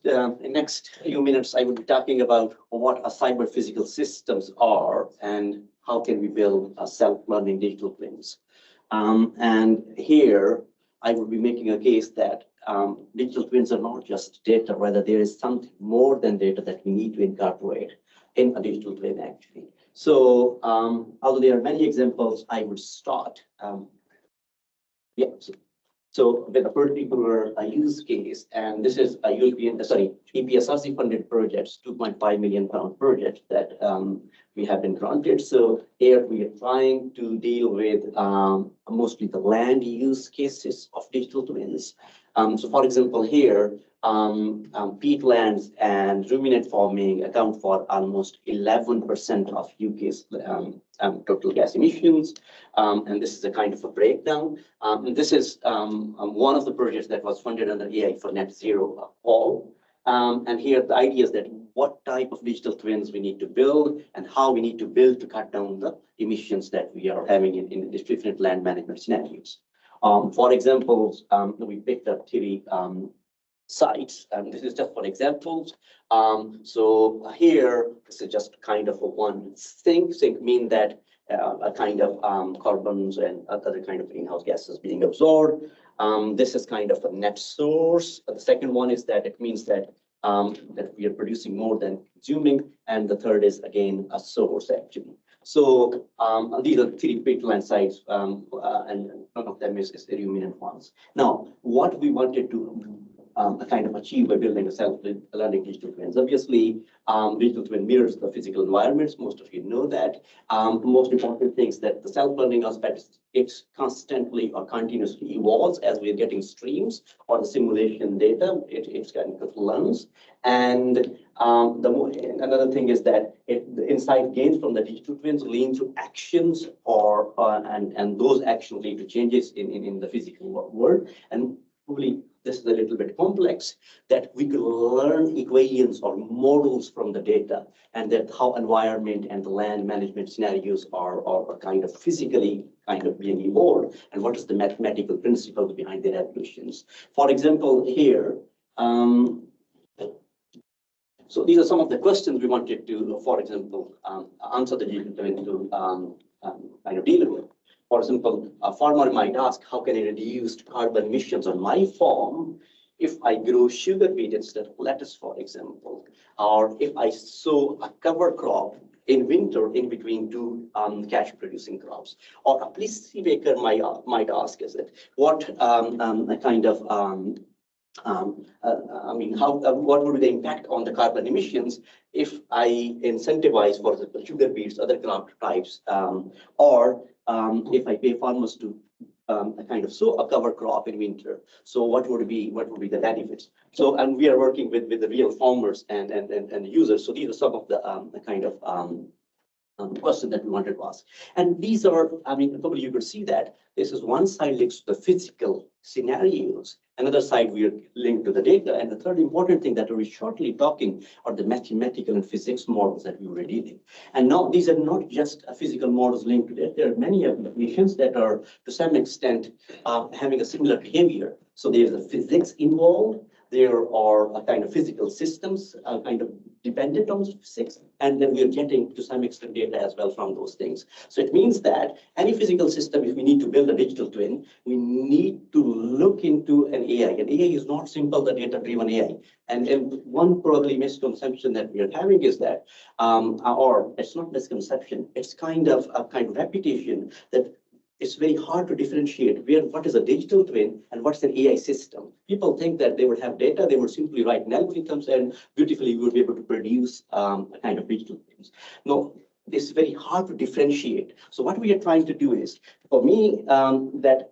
in next few minutes, I will be talking about what a cyber physical systems are and how can we build a self-learning digital twins. And here, I will be making a case that digital twins are not just data, rather there is something more than data that we need to incorporate in a digital twin, actually. So, although there are many examples, I would start. So with a particular use case, and this is a EPSRC funded project, £2.5 million project that we have been granted. So here we are trying to deal with mostly the land use cases of digital twins. So for example, here, peatlands and ruminant farming account for almost 11% of UK's total gas emissions. And this is a kind of a breakdown. And this is one of the projects that was funded under AI for Net Zero all. And here the idea is that what type of digital twins we need to build and how we need to build to cut down the emissions that we are having in different land management scenarios. For example, we picked up three sites, and this is just for examples. So here, this is just kind of a one sink. Sink mean that a kind of carbons and other kind of greenhouse gases being absorbed. This is kind of a net source. The second one is that it means that that we are producing more than consuming, and the third is again a source actually. So these are three peatland sites, and none of them is the ruminant ones. Now, what we wanted to kind of achieve by building a self-learning digital twins. Obviously, digital twin mirrors the physical environments. Most of you know that. The most important thing is that the self-learning aspect, it's constantly or continuously evolves as we're getting streams or the simulation data. It kind of learns. And another thing is that the insight gains from the digital twins lead to actions or and those actions lead to changes in the physical world. And probably this is a little bit complex, that we could learn equations or models from the data, and that how environment and the land management scenarios are kind of physically kind of being evolved, and what is the mathematical principles behind their evolutions. For example, here, so these are some of the questions we wanted to, for example, answer the digital twin to kind of deal with. For example, a farmer might ask, how can I reduce carbon emissions on my farm if I grow sugar beet instead of lettuce, for example, or if I sow a cover crop in winter in between two cash producing crops? Or a policymaker might ask, is it, what kind of what would be the impact on the carbon emissions if I incentivize, for example, sugar beets, other crop types, or if I pay farmers to kind of sow a cover crop in winter? So what would be the benefits? So, and we are working with the real farmers and users. So these are some of the kind of question that we wanted to ask. And these are, probably you could see that this is one side links to the physical scenarios, another side we are linked to the data, and the third important thing that we're shortly talking are the mathematical and physics models that we were dealing. And now these are not just physical models linked to that. There are many applications that are to some extent having a similar behavior. So there's a physics involved. There are a kind of physical systems kind of dependent on physics, and then we are getting to some extent data as well from those things. So it means that any physical system, if we need to build a digital twin, we need to look into an AI. And AI is not simple, the data-driven AI. And one probably misconception that we are having is that, or it's not misconception, it's kind of a kind of reputation that it's very hard to differentiate what is a digital twin and what's an AI system. People think that they would have data, they would simply write algorithms, and beautifully we would be able to produce a kind of digital twins. No, it's very hard to differentiate. So what we are trying to do is, for me, that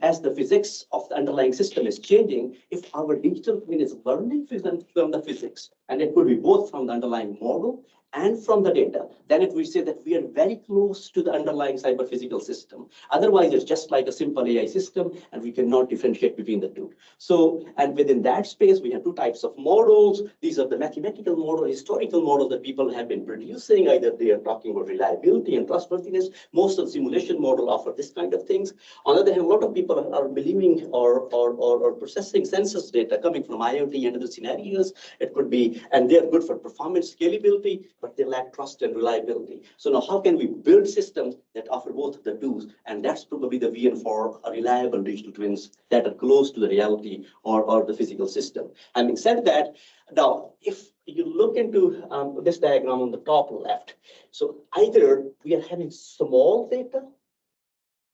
as the physics of the underlying system is changing, if our digital twin is learning from the physics, and it could be both from the underlying model and from the data, then it will say that we are very close to the underlying cyber physical system. Otherwise, it's just like a simple AI system, and we cannot differentiate between the two. So, and within that space, we have two types of models. These are the mathematical model, historical models that people have been producing. Either they are talking about reliability and trustworthiness. Most of the simulation model offer this kind of things. On the other hand, a lot of people are believing or processing census data coming from IoT and other scenarios. It could be, and they're good for performance scalability, but they lack trust and reliability. So now how can we build systems that offer both of the tools? And that's probably the vision for a reliable digital twins that are close to the reality or the physical system. Having said that, now, if you look into this diagram on the top left, so either we are having small data,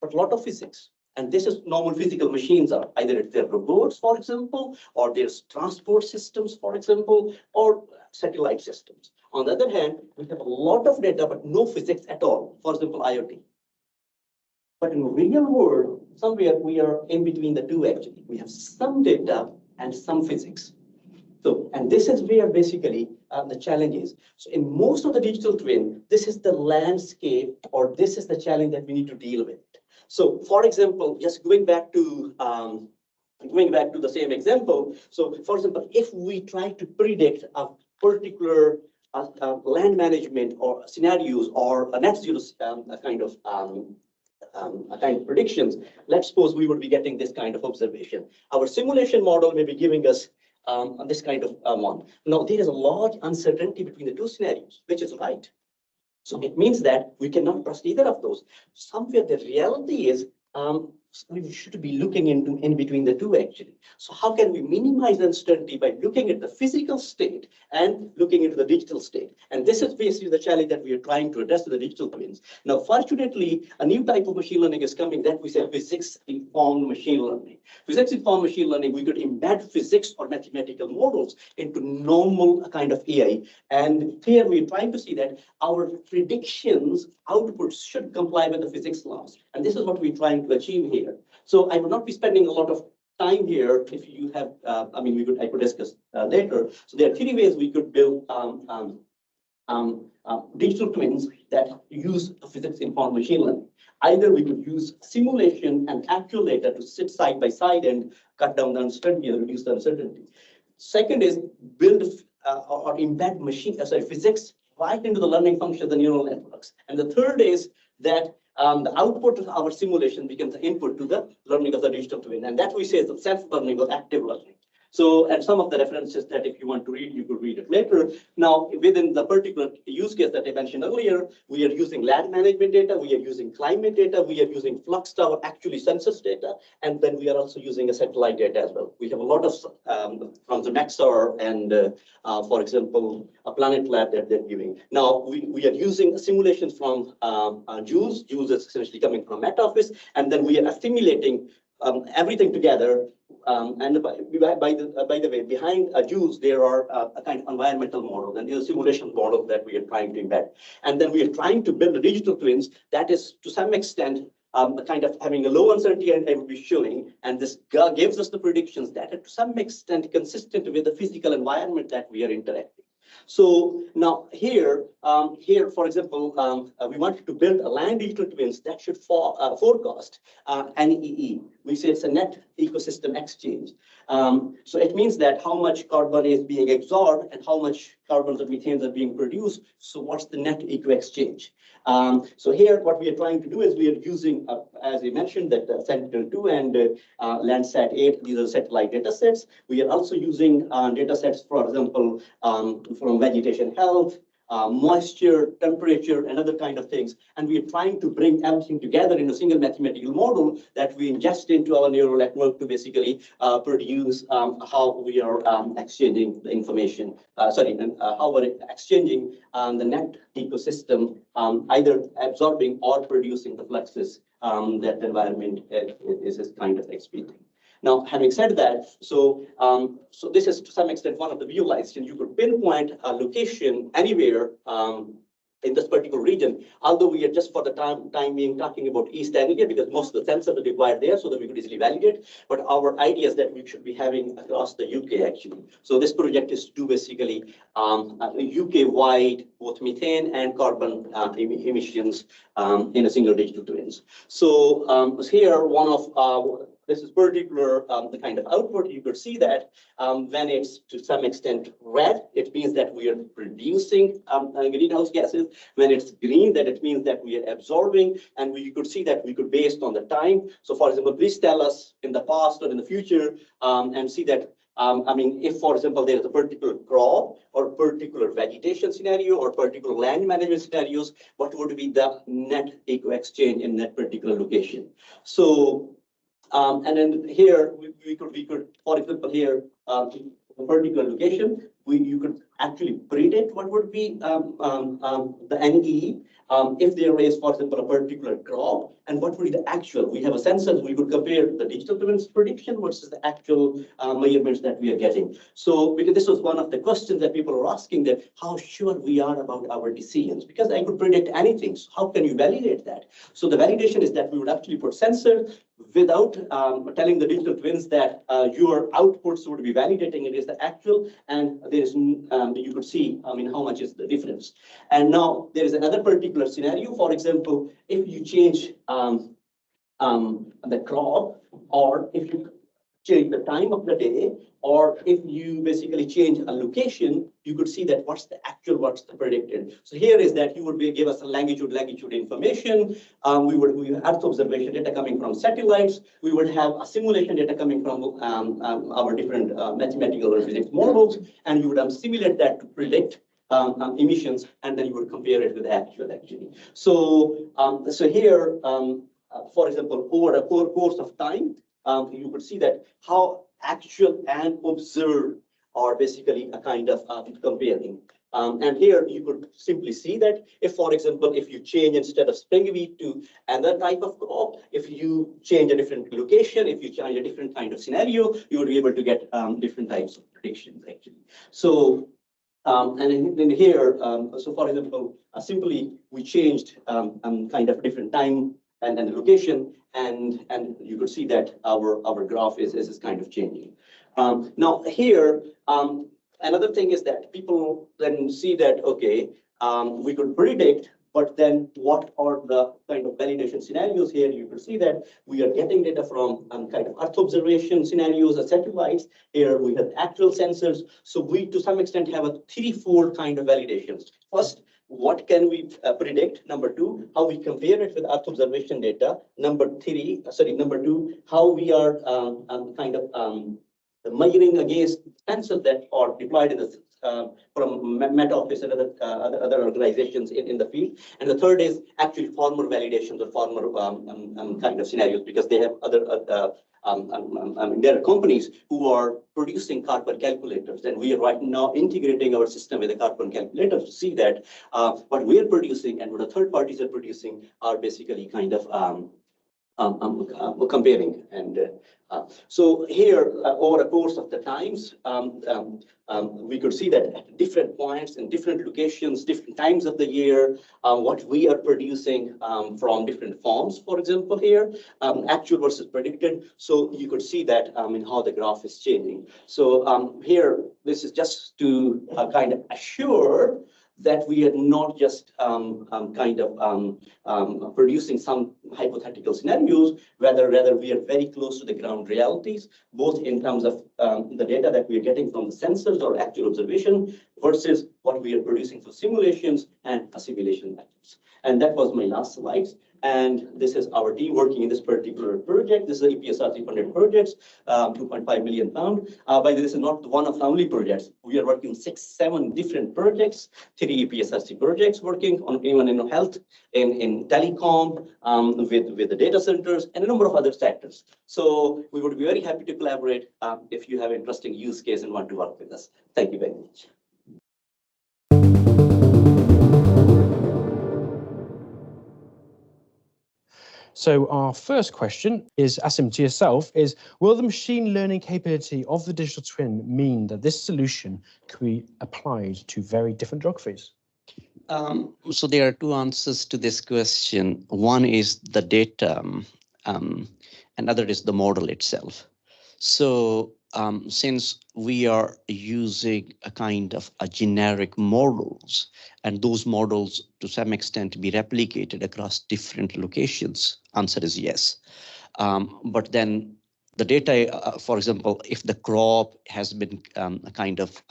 but a lot of physics. And this is normal physical machines are either it's their robots, for example, or there's transport systems, for example, or satellite systems. On the other hand, we have a lot of data, but no physics at all, for example, IoT. But in the real world, somewhere we are in between the two actually. We have some data and some physics. So, and this is where basically the challenge is. So in most of the digital twin, this is the landscape or this is the challenge that we need to deal with. So for example, just going back to the same example. So for example, if we try to predict a particular land management or scenarios or a net zero kind of predictions, let's suppose we would be getting this kind of observation. Our simulation model may be giving us this kind of one. Now, there is a large uncertainty between the two scenarios, which is right. So it means that we cannot trust either of those. Somewhere the reality is we should be looking in between the two actually. So how can we minimize uncertainty by looking at the physical state and looking into the digital state? And this is basically the challenge that we are trying to address to the digital twins. Now, fortunately, a new type of machine learning is coming that we say physics-informed machine learning. Physics-informed machine learning, we could embed physics or mathematical models into normal kind of AI. And here we're trying to see that our predictions outputs should comply with the physics laws. And this is what we're trying to achieve here. So I will not be spending a lot of time here. If you have, I could discuss later. So there are three ways we could build digital twins that use physics-informed machine learning. Either we could use simulation and actual data to sit side by side and cut down the uncertainty or reduce the uncertainty. Second is build or embed physics right into the learning function of the neural networks. And the third is that the output of our simulation becomes the input to the learning of the digital twin. And that we say is the self-learning or active learning. So, and some of the references that if you want to read, you could read it later. Now, within the particular use case that I mentioned earlier, we are using land management data, we are using climate data, we are using flux tower, actually census data, and then we are also using a satellite data as well. We have a lot of from the Maxar and, for example, a Planet Lab that they're giving. Now, we are using simulations from Jules. Jules is essentially coming from Met Office, and then we are assimilating everything together. And by the way, behind Jules, there are a kind of environmental model and there's a simulation model that we are trying to embed. And then we are trying to build a digital twins that is to some extent kind of having a low uncertainty and I will be showing. And this gives us the predictions that are to some extent consistent with the physical environment that we are interacting. So now here, for example, we wanted to build a land digital twins that should forecast NEE. We say it's a net ecosystem exchange. So it means that how much carbon is being absorbed and how much carbon and methane are being produced. So what's the net eco exchange? So here, what we are trying to do is we are using, as I mentioned, that Sentinel-2 and Landsat-8, these are satellite data sets. We are also using data sets, for example, from vegetation health, moisture, temperature, and other kind of things. And we are trying to bring everything together in a single mathematical model that we ingest into our neural network to basically produce how we are exchanging the information, how we're exchanging the net ecosystem, either absorbing or producing the fluxes that the environment is kind of experienting. Now, having said that, so this is to some extent one of the visualizations. You could pinpoint a location anywhere in this particular region, although we are just for the time being talking about East Anglia because most of the sensors are required there so that we could easily validate. But our idea is that we should be having across the UK actually. So this project is to do basically UK-wide both methane and carbon emissions in a single digital twins. So here one of this is particular the kind of output. You could see that when it's to some extent red, it means that we are producing greenhouse gases. When it's green, that it means that we are absorbing, and you could see that we could based on the time. So for example, please tell us in the past or in the future and see that I mean, if, for example, there is a particular crop or particular vegetation scenario or particular land management scenarios, what would be the net eco exchange in that particular location? So, and then here we could, for example, here a particular location, you could actually predict what would be the NE if there is, for example, a particular crop, and what would be the actual. We have a sensor, we could compare the digital twins prediction versus the actual measurements that we are getting. So, because this was one of the questions that people are asking, that how sure we are about our decisions, because I could predict anything. So how can you validate that? So the validation is that we would actually put sensors without telling the digital twins that your outputs would be validating it is the actual, and there is you could see, I mean, how much is the difference. And now there is another particular scenario. For example, if you change the crop, or if you change the time of the day, or if you basically change a location, you could see that what's the actual, what's the predicted. So here is that you would give us a longitude information. We would have Earth observation data coming from satellites. We would have a simulation data coming from our different mathematical or physics models, and you would simulate that to predict emissions, and then you would compare it with actual actually. So, so here, for example, over a course of time, you could see that how actual and observed are basically a kind of comparing. And here you could simply see that if, for example, if you change instead of spring wheat to another type of crop, if you change a different location, if you change a different kind of scenario, you would be able to get different types of predictions actually. So, and in here, so for example, simply we changed kind of different time and the location, and you could see that our graph is kind of changing. Now here, another thing is that people then see that, okay, we could predict, but then what are the kind of validation scenarios here? You can see that we are getting data from kind of Earth observation scenarios or satellites. Here we have actual sensors. So we, to some extent, have a threefold kind of validations. First, what can we predict? Number two, how we compare it with Earth observation data. Number two, how we are kind of measuring against sensors that are deployed in the from Met Office and other organizations in the field. And the third is actually farmer validations or farmer kind of scenarios, because they have other there are companies who are producing carbon calculators, and we are right now integrating our system with the carbon calculators to see that what we are producing and what the third parties are producing are basically kind of comparing. And so here, over the course of the times, we could see that at different points in different locations, different times of the year, what we are producing from different farms, for example, here, actual versus predicted. So you could see that in how the graph is changing. So here, this is just to kind of assure that we are not just kind of producing some hypothetical scenarios, rather we are very close to the ground realities, both in terms of the data that we are getting from the sensors or actual observation versus what we are producing for simulations and simulation methods. And that was my last slide. And this is our team working in this particular project. This is an EPSRC funded project, 2.5 million pound. By the way, this is not one of the only projects. We are working 6-7 different projects, 3 EPSRC projects working on even in health, in telecom, with the data centers, and a number of other sectors. So we would be very happy to collaborate if you have interesting use case and want to work with us. Thank you very much. So our first question is, Asim, to yourself, is will the machine learning capability of the digital twin mean that this solution can be applied to very different geographies? So there are two answers to this question. One is the data, and other is the model itself. So since we are using a kind of a generic models, and those models to some extent be replicated across different locations, answer is yes. But then the data, for example, if the crop has been kind of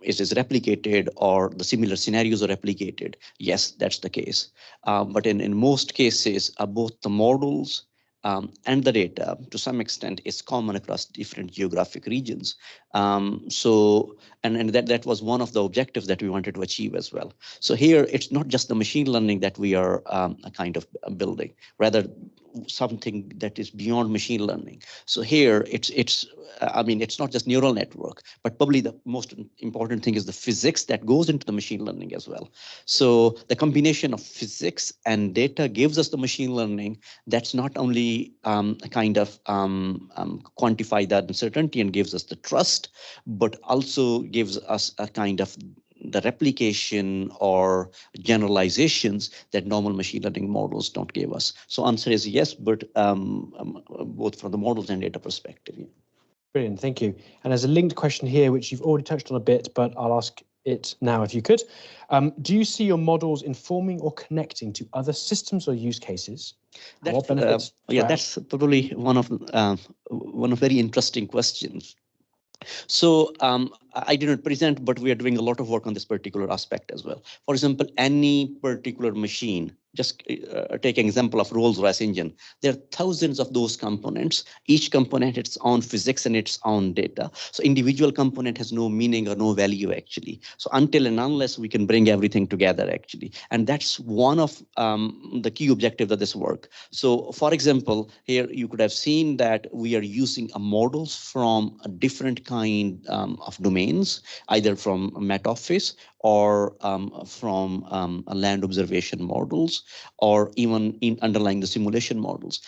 is replicated or the similar scenarios are replicated, yes, that's the case. But in most cases, both the models and the data, to some extent, is common across different geographic regions. So, and that was one of the objectives that we wanted to achieve as well. So here, it's not just the machine learning that we are kind of building, rather something that is beyond machine learning. So here, I mean, it's not just neural network, but probably the most important thing is the physics that goes into the machine learning as well. So the combination of physics and data gives us the machine learning that's not only kind of quantify that uncertainty and gives us the trust, but also gives us a kind of the replication or generalizations that normal machine learning models don't give us. So answer is yes, but both from the models and data perspective. Yeah. Brilliant, thank you. And there's a linked question here, which you've already touched on a bit, but I'll ask it now if you could. Do you see your models informing or connecting to other systems or use cases? What benefits? Yeah, that's probably one of very interesting questions. So I didn't present, but we are doing a lot of work on this particular aspect as well. For example, any particular machine, just take an example of Rolls-Royce engine. There are thousands of those components. Each component has its own physics and its own data. So individual component has no meaning or no value actually. So until and unless we can bring everything together actually. And that's one of the key objectives of this work. So for example, here you could have seen that we are using models from a different kind of domains, either from Met Office or from land observation models, or even in underlying the simulation models.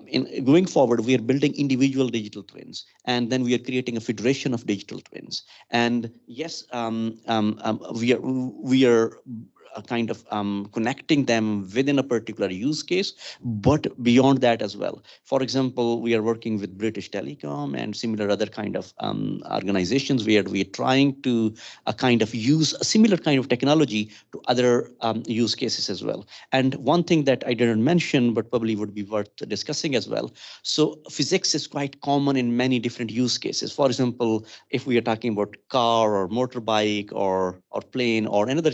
In going forward, we are building individual digital twins, and then we are creating a federation of digital twins. And yes, we are kind of connecting them within a particular use case, but beyond that as well. For example, we are working with British Telecom and similar other kind of organizations where we are trying to kind of use a similar kind of technology to other use cases as well. And one thing that I didn't mention, but probably would be worth discussing as well. So physics is quite common in many different use cases. For example, if we are talking about car or motorbike or plane or another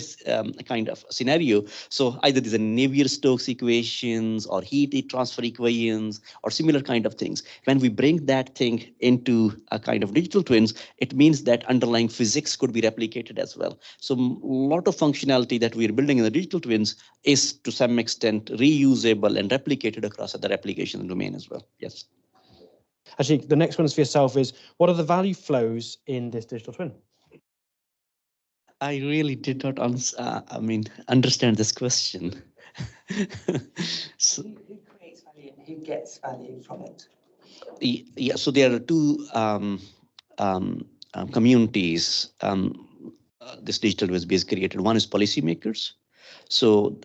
kind of scenario. So either these are Navier-Stokes equations or heat transfer equations or similar kind of things. When we bring that thing into a kind of digital twins, it means that underlying physics could be replicated as well. So a lot of functionality that we're building in the digital twins is to some extent reusable and replicated across other application domain as well. Yes. Actually, the next one is for yourself is, what are the value flows in this digital twin? I really did not understand this question. So, who creates value and who gets value from it? Yeah, so there are two communities this digital was base created. One is policymakers. So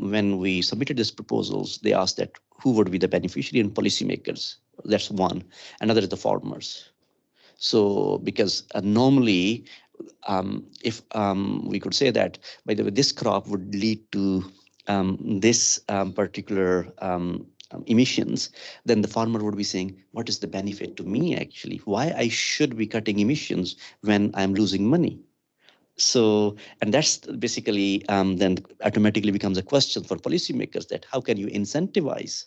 when we submitted these proposals, they asked that who would be the beneficiary, and policymakers. That's one. Another is the farmers. So because normally, if we could say that, by the way, this crop would lead to this particular emissions, then the farmer would be saying, what is the benefit to me actually? Why I should be cutting emissions when I'm losing money? So, and that's basically then automatically becomes a question for policymakers, that how can you incentivize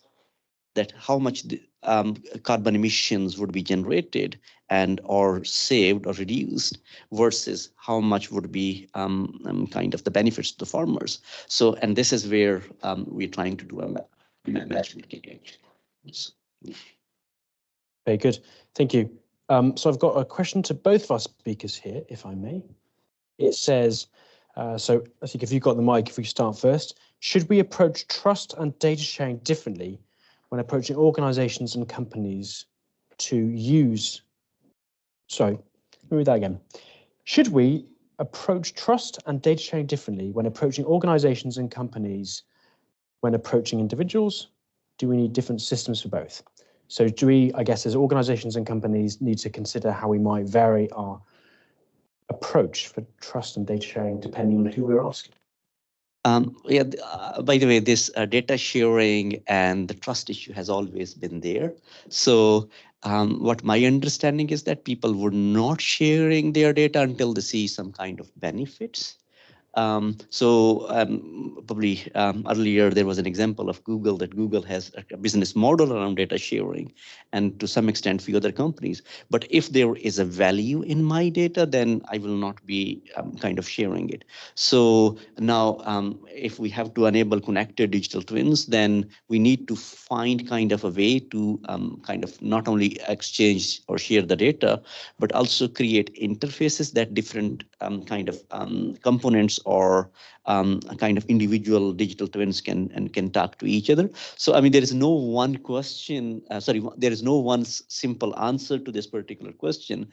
that, how much the, carbon emissions would be generated and or saved or reduced versus how much would be kind of the benefits to the farmers. So, and this is where we're trying to do a matchmaking actually. Very good, thank you. So I've got a question to both of our speakers here, if I may. It says, so I think if you've got the mic, if we start first, should we approach trust and data sharing differently when approaching organizations and companies to use, sorry, let me read that again. Should we approach trust and data sharing differently when approaching organizations and companies when approaching individuals? Do we need different systems for both? So do we, I guess, as organizations and companies, need to consider how we might vary our approach for trust and data sharing depending on who we're asking? Yeah, by the way, this data sharing and the trust issue has always been there. So what my understanding is that people were not sharing their data until they see some kind of benefits. Probably earlier there was an example of Google, that Google has a business model around data sharing, and to some extent few other companies. But if there is a value in my data, then I will not be kind of sharing it. So now if we have to enable connected digital twins, then we need to find kind of a way to kind of not only exchange or share the data, but also create interfaces that different kind of components or kind of individual digital twins can talk to each other. So I mean, there is no one question, there is no one simple answer to this particular question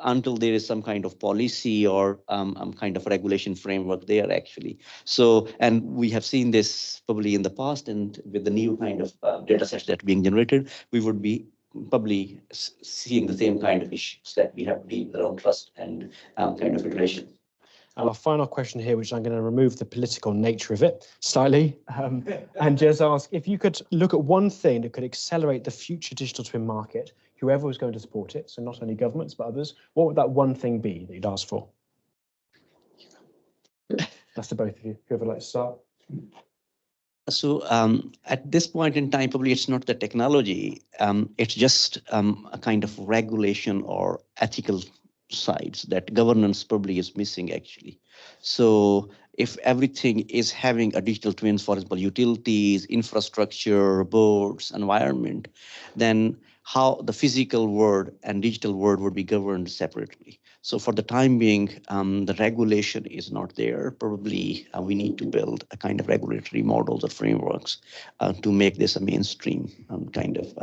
until there is some kind of policy or kind of regulation framework there actually. So, and we have seen this probably in the past, and with the new kind of data sets that are being generated, we would be probably seeing the same kind of issues that we have to deal around trust and kind of iteration. And our final question here, which I'm going to remove the political nature of it slightly, and just ask if you could look at one thing that could accelerate the future digital twin market, whoever was going to support it, so not only governments, but others, what would that one thing be that you'd ask for? That's to both of you, whoever would like to start. So at this point in time, probably it's not the technology, it's just a kind of regulation or ethical sides that governance probably is missing actually. So if everything is having a digital twins, for example, utilities, infrastructure, boards, environment, then how the physical world and digital world would be governed separately. So for the time being, the regulation is not there. Probably we need to build a kind of regulatory models or frameworks to make this a mainstream kind of